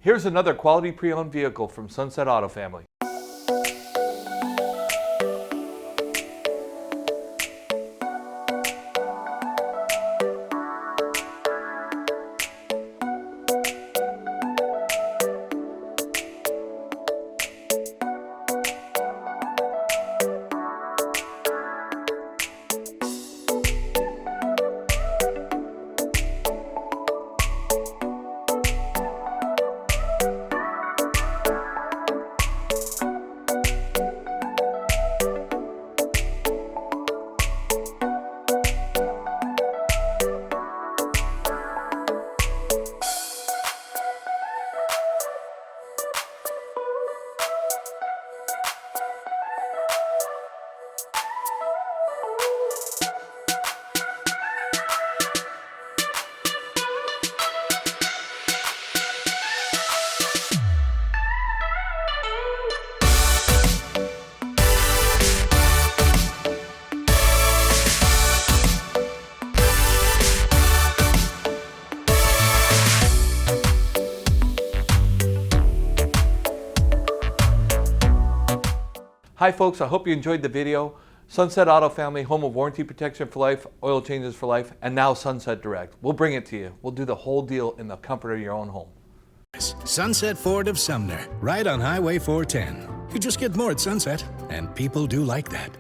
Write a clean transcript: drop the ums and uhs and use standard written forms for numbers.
Here's another quality pre-owned vehicle from Sunset Auto Family. Hi folks, I hope you enjoyed the video. Sunset Auto Family, home of warranty protection for life, oil changes for life, and now Sunset Direct. We'll bring it to you. We'll do the whole deal in the comfort of your own home. Sunset Ford of Sumner, right on Highway 410. You just get more at Sunset, and people do like that.